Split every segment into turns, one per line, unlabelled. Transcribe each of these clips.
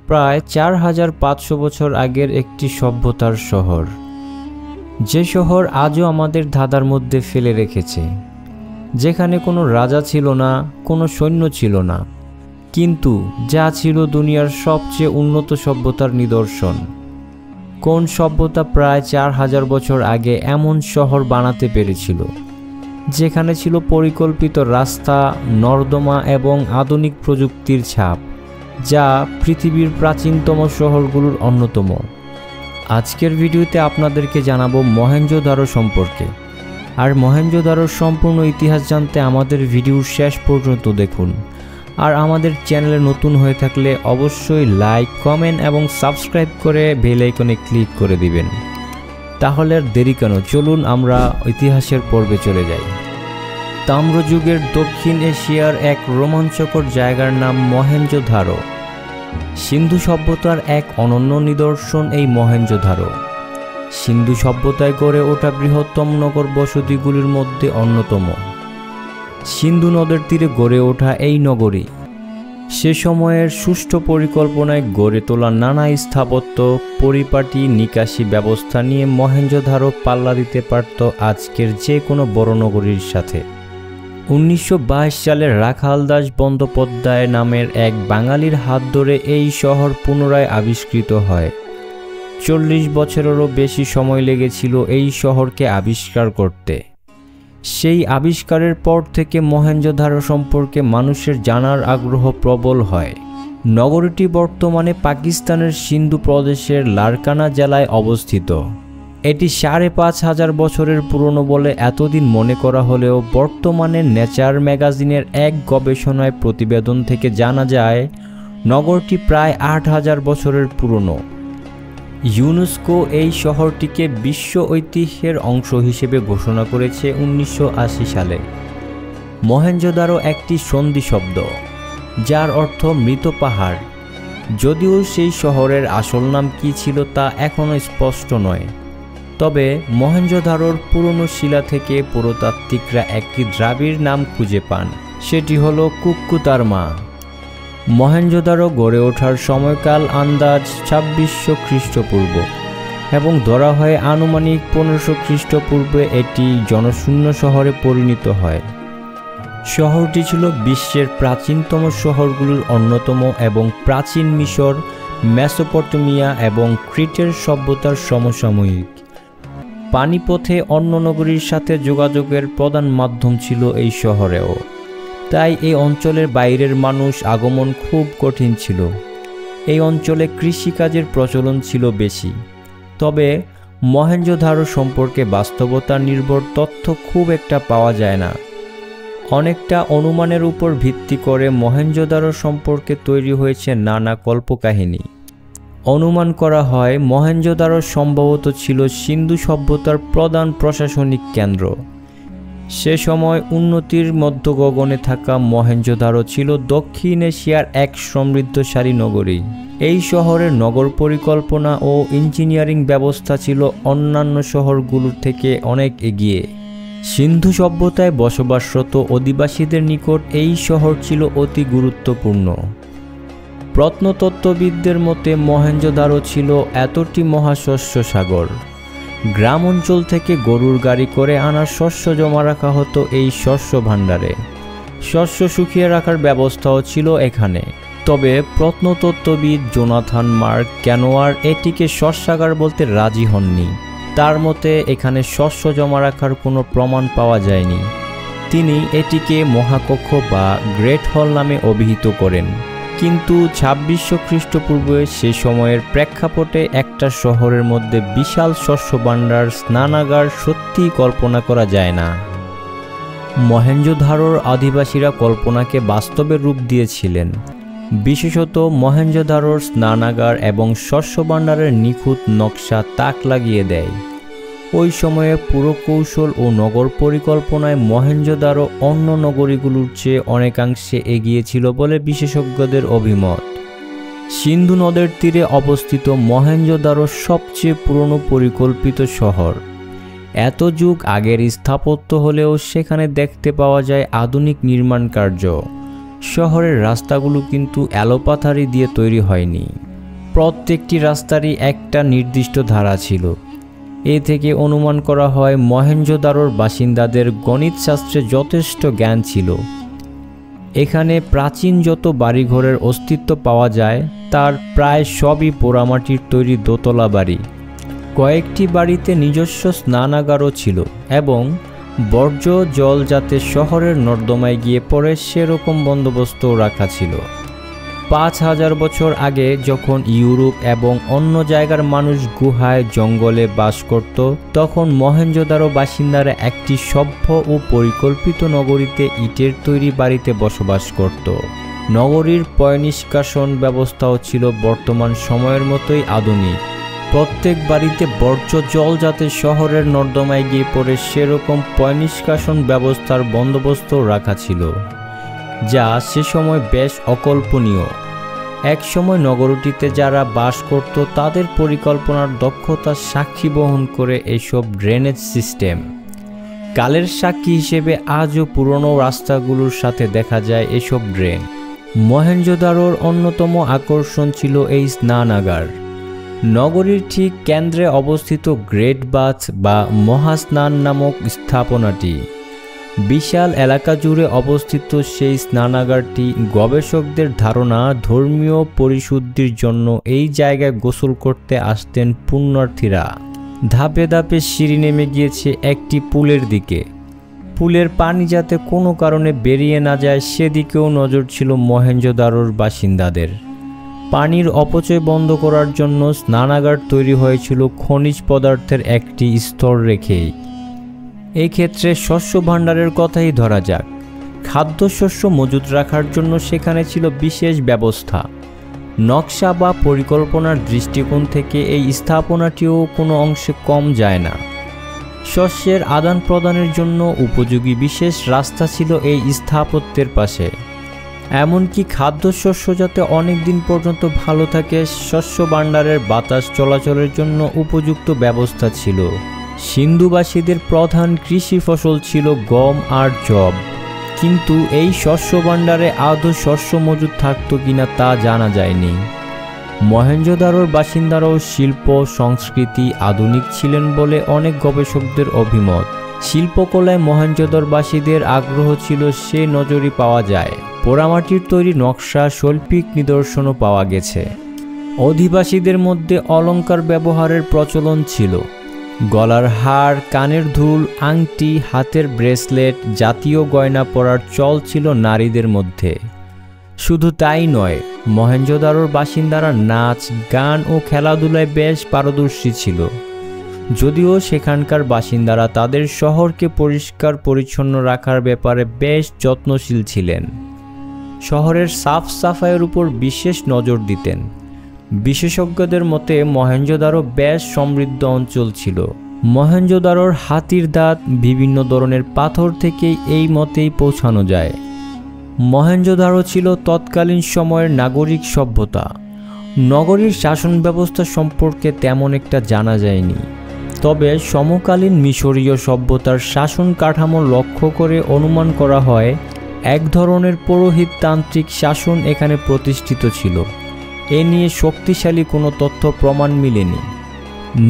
প্রায় 4500 বছর আগের একটি সভ্যতার শহর, যে শহর আজও আমাদের ধাঁধার মধ্যে ফেলে রেখেছে, যেখানে কোনো রাজা ছিল না, কোনো সৈন্য ছিল না, কিন্তু যা ছিল দুনিয়ার সবচেয়ে উন্নত সভ্যতার নিদর্শন। কোন সভ্যতা প্রায় 4000 বছর আগে এমন শহর বানাতে পেরেছিল, যেখানে ছিল পরিকল্পিত রাস্তা, নর্দমা এবং আধুনিক প্রযুক্তির ছাপ, যা পৃথিবীর প্রাচীনতম শহরগুলোর অন্যতম। আজকের ভিডিওতে আপনাদেরকে জানাবো মহেঞ্জোদারো সম্পর্কে। আর মহেঞ্জোদারোর সম্পূর্ণ ইতিহাস জানতে আমাদের ভিডিওর শেষ পর্যন্ত দেখুন। আর আমাদের চ্যানেলে নতুন হয়ে থাকলে অবশ্যই লাইক, কমেন্ট এবং সাবস্ক্রাইব করে বেল আইকনে ক্লিক করে দিবেন। তাহলে আর দেরি কেন, চলুন আমরা ইতিহাসের পর্বে চলে যাই। তাম্রযুগের দক্ষিণ এশিয়ার এক রোমাঞ্চকর জায়গার নাম মহেঞ্জোদারো। সিন্ধু সভ্যতার এক অনন্য নিদর্শন এই মহেঞ্জোদারো। সিন্ধু সভ্যতায় গড়ে ওঠা বৃহত্তম নগর বসতিগুলির মধ্যে অন্যতম। সিন্ধু নদের তীরে গড়ে ওঠা এই নগরী সে সময়ের সুষ্ঠু পরিকল্পনায় গড়ে তোলা নানা স্থাপত্য, পরিপাটি, নিকাশি ব্যবস্থা নিয়ে মহেঞ্জোদারো পাল্লা দিতে পারত আজকের যে কোনো বড় নগরীর সাথে। 1922 সালে রাখাল দাস বন্দ্যোপাধ্যায় নামের এক বাঙালির হাত ধরে এই শহর পুনরায় আবিষ্কৃত হয়। 40 বছরেরও বেশি সময় লেগেছিল এই শহরকে আবিষ্কার করতে। সেই আবিষ্কারের পর থেকে মহেঞ্জোদারো সম্পর্কে মানুষের জানার আগ্রহ প্রবল হয়। নগরীটি বর্তমানে পাকিস্তানের সিন্ধু প্রদেশের লারকানা জেলায় অবস্থিত। এটি 5500 বছরের পুরনো বলে এতদিন মনে করা হলেও বর্তমানে নেচার ম্যাগাজিনের এক গবেষণায় প্রতিবেদন থেকে জানা যায় নগরটি প্রায় 8000 বছরের পুরনো। ইউনেস্কো এই শহরটিকে বিশ্ব ঐতিহ্যের অংশ হিসেবে ঘোষণা করেছে 1980 সালে। মহেঞ্জোদারো একটি সন্ধি শব্দ, যার অর্থ মৃত পাহাড়। যদিও সেই শহরের আসল নাম কী ছিল তা এখনও স্পষ্ট নয়। তবে মহেঞ্জোদারোর পুরনো শিলা থেকে পুরাতাত্ত্বিকরা একটি দ্রাবিড় নাম খুঁজে পান, সেটি হলো কুক্কুতারমা। মহেঞ্জোদারো গড়ে ওঠার সময়কাল আন্দাজ 2600 খ্রিস্টপূর্ব এবং ধরা হয় আনুমানিক 1500 খ্রিস্টপূর্বে এটি জনশূন্য শহরে পরিণত হয়। শহরটি ছিল বিশ্বের প্রাচীনতম শহরগুলোর অন্যতম এবং প্রাচীন মিশর, মেসোপটেমিয়া এবং ক্রিটের সভ্যতার সমসাময়িক। পানিপথে অন্য নগরীর সাথে যোগাযোগের প্রধান মাধ্যম ছিল এই শহরেও, তাই এই অঞ্চলের বাইরের মানুষ আগমন খুব কঠিন ছিল। এই অঞ্চলে কৃষিকাজের প্রচলন ছিল বেশি। তবে মহেঞ্জোদারো সম্পর্কে বাস্তবতা নির্ভর তথ্য খুব একটা পাওয়া যায় না। অনেকটা অনুমানের উপর ভিত্তি করে মহেঞ্জোদারো সম্পর্কে তৈরি হয়েছে নানা কল্পকাহিনী। অনুমান করা হয় মহেঞ্জোদারো সম্ভবত ছিল সিন্ধু সভ্যতার প্রধান প্রশাসনিক কেন্দ্র। সে সময় উন্নতির মধ্য গগনে থাকা মহেঞ্জোদারো ছিল দক্ষিণ এশিয়ার এক সমৃদ্ধশালী নগরী। এই শহরের নগর পরিকল্পনা ও ইঞ্জিনিয়ারিং ব্যবস্থা ছিল অন্যান্য শহরগুলোর থেকে অনেক এগিয়ে। সিন্ধু সভ্যতায় বসবাসরত অধিবাসীদের নিকট এই শহর ছিল অতি গুরুত্বপূর্ণ। প্রত্নতত্ত্ববিদদের মতে মহেঞ্জোদারো ছিল এতটি মহাশস্য সাগর। গ্রাম অঞ্চল থেকে গরুর গাড়ি করে আনা শস্য জমা রাখা হতো এই শস্য ভাণ্ডারে। শস্য শুকিয়ে রাখার ব্যবস্থাও ছিল এখানে। তবে প্রত্নতত্ত্ববিদ জোনাথান মার্ক ক্যানোয়ার এটিকে শস্যাগার বলতে রাজি হননি। তার মতে এখানে শস্য জমা রাখার কোনো প্রমাণ পাওয়া যায়নি। তিনি এটিকে মহাকক্ষ বা গ্রেট হল নামে অভিহিত করেন। কিন্তু 2600 খ্রিস্টপূর্বে সে সময়ের প্রেক্ষাপটে একটা শহরের মধ্যে বিশাল শস্য ভাণ্ডার, স্নানাগার সত্যিই কল্পনা করা যায় না। মহেঞ্জোদারোর আদিবাসীরা কল্পনাকে বাস্তবে রূপ দিয়েছিলেন। বিশেষত মহেঞ্জোদারোর স্নানাগার এবং শস্য ভাণ্ডারের নিখুঁত নকশা তাক লাগিয়ে দেয়। ওই সময়ে পুরকৌশল ও নগর পরিকল্পনায় মহেঞ্জোদারো অন্য নগরীগুলোর চেয়ে অনেকাংশে এগিয়ে ছিল বলে বিশেষজ্ঞদের অভিমত। সিন্ধু নদের তীরে অবস্থিত মহেঞ্জোদারো সবচেয়ে পুরনো পরিকল্পিত শহর। এত যুগ আগের স্থাপত্য হলেও সেখানে দেখতে পাওয়া যায় আধুনিক নির্মাণ কার্য। শহরের রাস্তাগুলো কিন্তু এলোপাথারি দিয়ে তৈরি হয়নি। প্রত্যেকটি রাস্তারই একটা নির্দিষ্ট ধারা ছিল। এ থেকে অনুমান করা হয় মহেঞ্জোদারোর বাসিন্দাদের গণিতশাস্ত্রে যথেষ্ট জ্ঞান ছিল। এখানে প্রাচীন যত বাড়িঘরের অস্তিত্ব পাওয়া যায় তার প্রায় সবই পোড়ামাটির তৈরি দোতলা বাড়ি। কয়েকটি বাড়িতে নিজস্ব স্নানাগারও ছিল এবং বর্জ্য জল যাতে শহরের নর্দমায় গিয়ে পড়ে সেরকম বন্দোবস্তও রাখা ছিল। 5000 বছর আগে যখন ইউরোপ এবং অন্য জায়গার মানুষ গুহায় জঙ্গলে বাস করত, তখন মহেঞ্জোদারো বাসিন্দারা একটি সভ্য ও পরিকল্পিত নগরীতে ইটের তৈরি বাড়িতে বসবাস করত। নগরীর পয়ঃনিষ্কাশন ব্যবস্থাও ছিল বর্তমান সময়ের মতোই আধুনিক। প্রত্যেক বাড়িতে বর্জ্য জল যাতে শহরের নর্দমায় গিয়ে পড়ে সেরকম পয়ঃনিষ্কাশন ব্যবস্থার বন্দোবস্ত রাখা ছিল, যা সে সময় বেশ অকল্পনীয়। একসময় নগরীটিতে যারা বাস করত তাদের পরিকল্পনার দক্ষতার সাক্ষী বহন করে এসব ড্রেনেজ সিস্টেম। কালের সাক্ষী হিসেবে আজও পুরনো রাস্তাগুলোর সাথে দেখা যায় এসব ড্রেন। মহেঞ্জোদারোর অন্যতম আকর্ষণ ছিল এই স্নানাগার। নগরীর ঠিক কেন্দ্রে অবস্থিত গ্রেট বাথ বা মহাস্নান নামক স্থাপনাটি। বিশাল এলাকা জুড়ে অবস্থিত সেই স্নানাগারটি গবেষকদের ধারণা ধর্মীয় পরিশুদ্ধির জন্য এই জায়গায় গোসল করতে আসতেন পুণ্যার্থীরা। ধাপে ধাপে সিঁড়ি নেমে গিয়েছে একটি পুলের দিকে। পুলের পানি যাতে কোনো কারণে বেরিয়ে না যায় সেদিকেও নজর ছিল মহেঞ্জোদারোর বাসিন্দাদের। পানির অপচয় বন্ধ করার জন্য স্নানাগার তৈরি হয়েছিল খনিজ পদার্থের একটি স্তর রেখেই। এই ক্ষেত্রে শস্য ভাণ্ডারের কথাই ধরা যাক। খাদ্যশস্য মজুত রাখার জন্য সেখানে ছিল বিশেষ ব্যবস্থা। নকশা বা পরিকল্পনার দৃষ্টিকোণ থেকে এই স্থাপনাটিও কোনো অংশে কম যায় না। শস্যের আদান প্রদানের জন্য উপযোগী বিশেষ রাস্তা ছিল এই স্থাপত্যের পাশে। এমনকি খাদ্যশস্য যাতে অনেক দিন পর্যন্ত ভালো থাকে শস্য ভাণ্ডারের বাতাস চলাচলের জন্য উপযুক্ত ব্যবস্থা ছিল। সিন্ধুবাসীদের প্রধান কৃষি ফসল ছিল গম আর যব, কিন্তু এই শস্য ভাণ্ডারে আদৌ শস্য মজুদ থাকত কিনা তা জানা যায়নি। মহেঞ্জোদারোর বাসিন্দারাও শিল্প সংস্কৃতি আধুনিক ছিলেন বলে অনেক গবেষকদের অভিমত। শিল্পকলায় মহেঞ্জোদারোবাসীদের আগ্রহ ছিল সে নজরই পাওয়া যায়। পোড়ামাটির তৈরি নকশা শৈল্পিক নিদর্শনও পাওয়া গেছে। অধিবাসীদের মধ্যে অলঙ্কার ব্যবহারের প্রচলন ছিল। গলার হার, কানের দুল, আংটি, হাতের ব্রেসলেট জাতীয় গয়না পরার চল ছিল নারীদের মধ্যে। শুধু তাই নয়, মহেঞ্জোদারোর বাসিন্দারা নাচ, গান ও খেলাধুলায় বেশ পারদর্শী ছিল। যদিও সেখানকার বাসিন্দারা তাদের শহরকে পরিষ্কার পরিচ্ছন্ন রাখার ব্যাপারে বেশ যত্নশীল ছিলেন। শহরের সাফ সাফাইয়ের উপর বিশেষ নজর দিতেন। বিশেষজ্ঞদের মতে মহেঞ্জোদারো বেশ সমৃদ্ধ অঞ্চল ছিল। মহেঞ্জোদারোর হাতির দাঁত, বিভিন্ন ধরনের পাথর থেকেই এই মতেই পৌঁছানো যায়। মহেঞ্জোদারো ছিল তৎকালীন সময়ের নাগরিক সভ্যতা। নগরীর শাসন ব্যবস্থা সম্পর্কে তেমন একটা জানা যায়নি, তবে সমকালীন মিশরীয় সভ্যতার শাসন কাঠামো লক্ষ্য করে অনুমান করা হয় এক ধরনের পুরোহিততান্ত্রিক শাসন এখানে প্রতিষ্ঠিত ছিল। এ নিয়ে শক্তিশালী কোনো তথ্য প্রমাণ মিলেনি।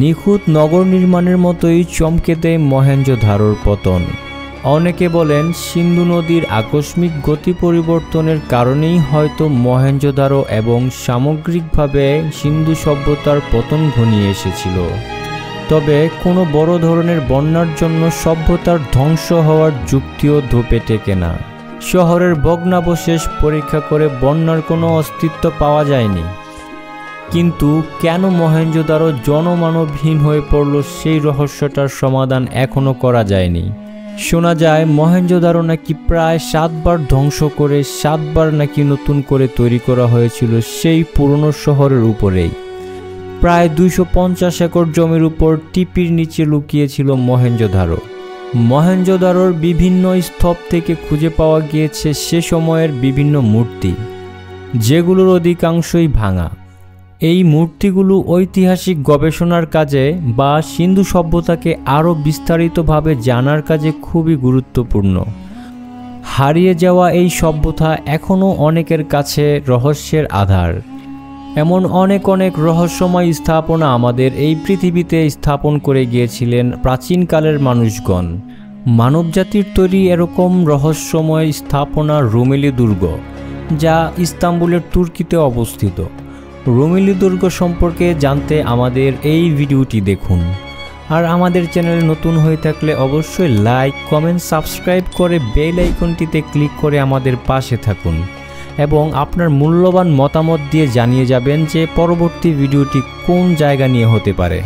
নিখুঁত নগর নির্মাণের মতোই চমকে দেয় মহেঞ্জোদারোর পতন। অনেকে বলেন সিন্ধু নদীর আকস্মিক গতি পরিবর্তনের কারণেই হয়তো মহেঞ্জোদারো এবং সামগ্রিকভাবে সিন্ধু সভ্যতার পতন ঘনিয়ে এসেছিল। তবে কোনো বড় ধরনের বন্যার জন্য সভ্যতার ধ্বংস হওয়ার যুক্তিও ধোপে টেকে না। শহরের ভগ্নাবশেষ পরীক্ষা করে বন্যার কোনো অস্তিত্ব পাওয়া যায়নি। কিন্তু কেন মহেঞ্জোদারো জনমানবহীন হয়ে পড়ল সেই রহস্যটার সমাধান এখনও করা যায়নি। শোনা যায় মহেঞ্জোদারো নাকি প্রায় 7 বার ধ্বংস করে 7 বার নাকি নতুন করে তৈরি করা হয়েছিল সেই পুরনো শহরের উপরেই। প্রায় 250 একর জমির উপর টিপির নিচে লুকিয়েছিল মহেঞ্জোদারো। মহেঞ্জোদারোর বিভিন্ন স্তূপ থেকে খুঁজে পাওয়া গিয়েছে সে সময়ের বিভিন্ন মূর্তি, যেগুলোর অধিকাংশই ভাঙা। এই মূর্তিগুলো ঐতিহাসিক গবেষণার কাজে বা সিন্ধু সভ্যতাকে আরও বিস্তারিতভাবে জানার কাজে খুবই গুরুত্বপূর্ণ। হারিয়ে যাওয়া এই সভ্যতা এখনও অনেকের কাছে রহস্যের আধার। এমন অনেক অনেক রহস্যময় স্থাপনা আমাদের এই পৃথিবীতে স্থাপন করে গিয়েছিলেন প্রাচীনকালের মানুষগণ। মানবজাতির তৈরি এরকম রহস্যময় স্থাপনা রুমেলি দুর্গ, যা ইস্তাম্বুলের তুর্কিতে অবস্থিত। রুমেলি দুর্গ সম্পর্কে জানতে আমাদের এই ভিডিওটি দেখুন। আর আমাদের চ্যানেলে নতুন হয়ে থাকলে অবশ্যই লাইক, কমেন্ট, সাবস্ক্রাইব করে বেল আইকনটিতে ক্লিক করে আমাদের পাশে থাকুন এবং আপনার মূল্যবান মতামত দিয়ে জানিয়ে যাবেন যে পরবর্তী ভিডিওটি কোন জায়গা নিয়ে হতে পারে।